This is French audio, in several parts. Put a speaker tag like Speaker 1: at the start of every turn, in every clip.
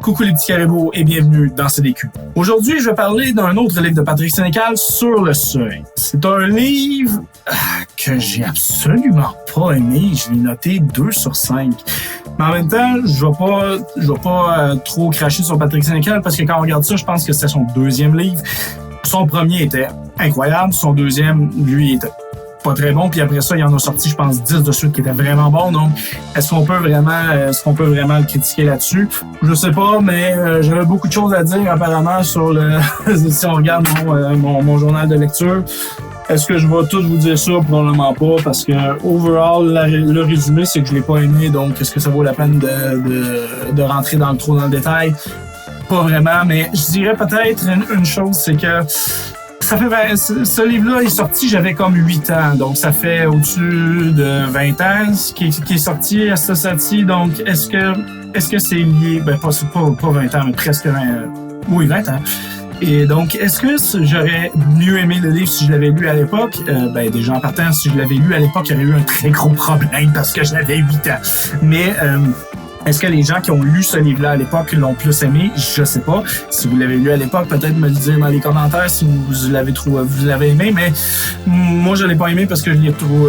Speaker 1: Coucou les petits caribous et bienvenue dans CDQ. Aujourd'hui, je vais parler d'un autre livre de Patrick Sénécal, Sur le seuil. C'est un livre que j'ai absolument pas aimé. Je l'ai noté 2 sur 5. Mais en même temps, je vais pas trop cracher sur Patrick Sénécal parce que quand on regarde ça, je pense que c'était son deuxième livre. Son premier était incroyable. Son deuxième, lui, était pas très bon. Puis après ça, il en a sorti, je pense, 10 de suite qui étaient vraiment bons. Donc, est-ce qu'on peut vraiment le critiquer là-dessus? Je sais pas, mais j'avais beaucoup de choses à dire apparemment sur le si on regarde mon journal de lecture. Est-ce que je vais tout vous dire ça? Probablement pas, parce que overall, le résumé, c'est que je l'ai pas aimé. Donc, est-ce que ça vaut la peine de rentrer trop dans le détail? Pas vraiment, mais je dirais peut-être une chose, c'est que ce livre-là est sorti, j'avais comme 8 ans, donc ça fait au-dessus de 20 ans qui est sorti à ce stade-ci. Donc, est-ce que c'est lié? Ben, pas 20 ans, mais presque 20 ans. Oui, 20 ans. Et donc, est-ce que j'aurais mieux aimé le livre si je l'avais lu à l'époque? Ben, déjà en partant, si je l'avais lu à l'époque, il y aurait eu un très gros problème parce que j'avais 8 ans. Mais, est-ce que les gens qui ont lu ce livre-là à l'époque l'ont plus aimé? Je sais pas. Si vous l'avez lu à l'époque, peut-être me le dire dans les commentaires si vous l'avez aimé, mais moi, je l'ai pas aimé parce que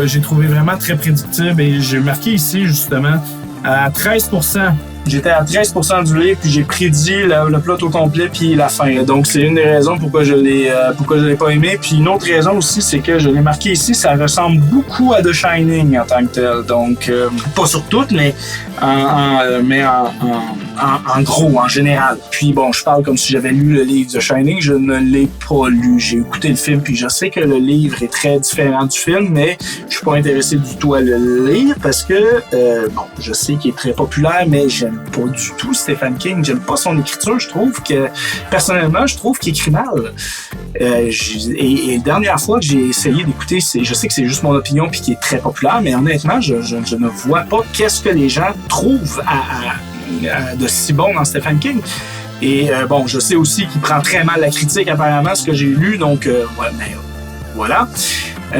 Speaker 1: j'ai trouvé vraiment très prédictible et j'ai marqué ici, justement, à 13%. J'étais à 13% du livre, puis j'ai prédit le plot au complet, puis la fin. Donc, c'est une des raisons pourquoi je l'ai pas aimé. Puis une autre raison aussi, c'est que je l'ai marqué ici, ça ressemble beaucoup à The Shining en tant que tel. Donc, pas sur toutes, mais en gros, en général. Puis bon, je parle comme si j'avais lu le livre The Shining, je ne l'ai pas lu. J'ai écouté le film, puis je sais que le livre est très différent du film, mais je suis pas intéressé du tout à le lire parce que, je sais qu'il est très populaire, mais j'aime pas du tout Stephen King. J'aime pas son écriture. Personnellement, je trouve qu'il écrit mal. Et la dernière fois que j'ai essayé d'écouter, je sais que c'est juste mon opinion puis qui est très populaire, mais honnêtement, je ne vois pas qu'est-ce que les gens trouvent de si bon dans Stephen King. Et je sais aussi qu'il prend très mal la critique apparemment, ce que j'ai lu, donc voilà.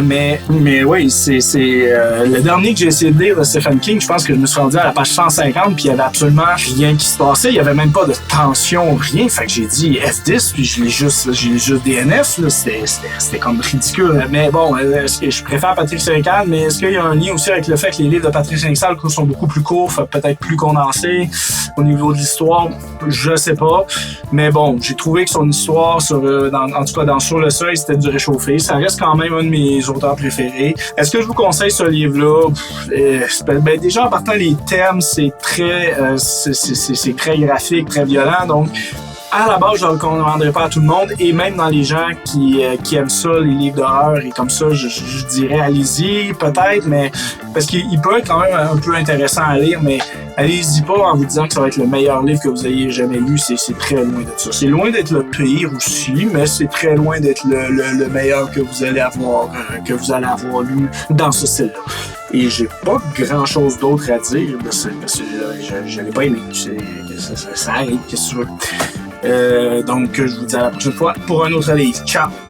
Speaker 1: Mais oui, c'est le dernier que j'ai essayé de lire de Stephen King, je pense que je me suis rendu à la page 150 puis il y avait absolument rien qui se passait, il y avait même pas de tension, rien, fait que j'ai dit F10 puis j'ai juste DNF, là, c'était comme ridicule. Mais bon, est-ce que je préfère Patrick Sénécal, mais est-ce qu'il y a un lien aussi avec le fait que les livres de Patrick Sénécal sont beaucoup plus courts, peut-être plus condensés au niveau de l'histoire, je sais pas. Mais bon, j'ai trouvé que son histoire en tout cas dans Sur le seuil, c'était du réchauffé. Ça reste quand même un de mes auteurs préférés. Est-ce que je vous conseille ce livre-là? Déjà, en partant, les thèmes, c'est très graphique, très violent. Donc, à la base, je ne le recommanderais pas à tout le monde. Et même dans les gens qui aiment ça, les livres d'horreur et comme ça, je dirais allez-y, peut-être, mais parce qu'il peut être quand même un peu intéressant à lire, mais allez-y pas en vous disant que ça va être le meilleur livre que vous ayez jamais lu. C'est très loin de ça. C'est loin d'être le pire aussi, mais c'est très loin d'être le meilleur que vous allez avoir lu dans ce style-là. Et j'ai pas grand-chose d'autre à dire parce que je l'ai pas aimé. Ça arrive, qu'est-ce que tu veux. Donc, je vous dis à la prochaine fois pour un autre livre. Ciao!